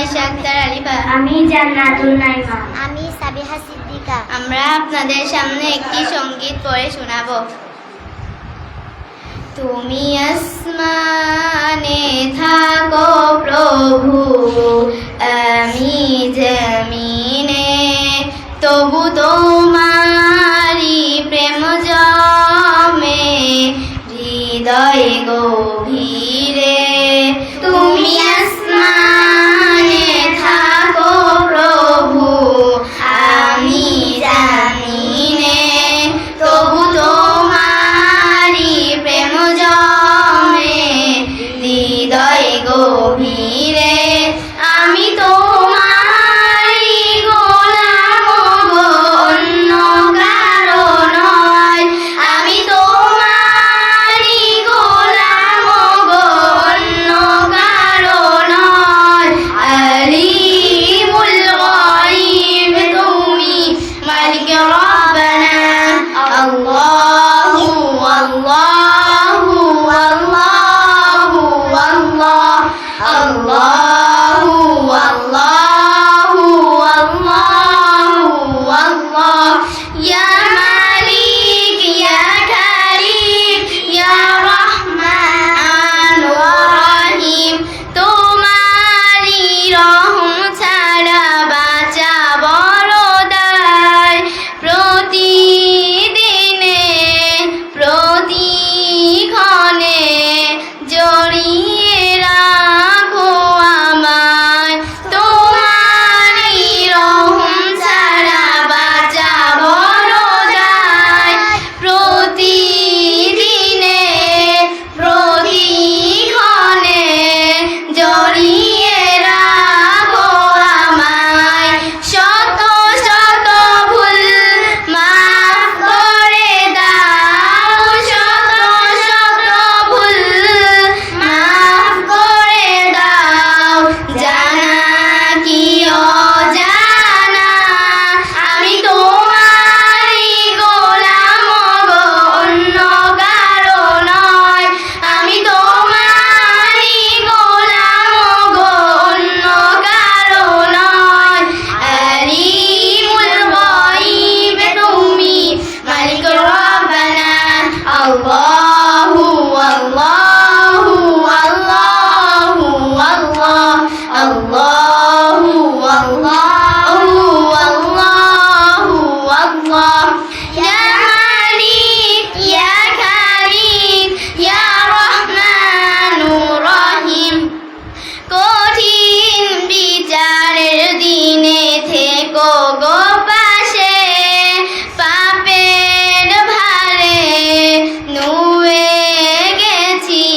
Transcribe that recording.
আয়েশা আক্তার আলিফা। আমি জান্নাতুল নাইমা। আমি সাবিহা সিদ্দিকা। আমরা আপনাদের সামনে একটি সঙ্গীত পড়ে শোনাবো। তুমি আসমানে থাকো প্রভু, আমি জমিনে, তবু তোমারি প্রেম জমে হৃদয় গভীরে। তুমি আসমানে থাকো প্রভু, আমি জমিনে, তবু তোমারি প্রেম জমে হৃদয় গভীরে। আমি তোমারি গোলাম গো, অন্য কারো নয়। আমি তোমারি গোলাম গো, অন্য কারো নয়। আলিমুল গায়ব তুমি, মালিক রব্বানা। আল্লাহু আল্লাহু আল্লাহু আল্লাহ, আল্লাহু আল্লাহু আল্লাহু আল্লাহ। ইয়া মালিক ইয়া কারীম ইয়া রহমান ওয়া রহিম, তোমারি রহম ছাড়া বাঁচা বড় দায়। প্রতিদিনে প্রতিক্ষণে জড়িয়ে রাখো আমায়, তোমারি রহম ছাড়া বাঁচা বড় দায়। প্রতিদিনে প্রতিক্ষণে জড়িয়ে রাখো আমায়। শত শত ভুল মাফ করে দাও, শত শত ভুল মাফ করে দাও। জানা কি অজানা, আমি তোমারি গোলাম গো, অন্য কারো নয়। আমি তোমারি গোলাম গো, অন্য কারো নয়। আলিমুল গায়ব তুমি, মালিক রব্বানা। আল্লাহু আল্লাহু আল্লাহু আল্লাহ, আল্লাহু আল্লাহু আল্লাহু আল্লাহ। ইয়া মালিক ইয়া কারীম ইয়া রহমানুর রহিম, কঠিন বিচারের দিনে থেকো গো পাশে। পাপের ভারে নুয়ে গেছি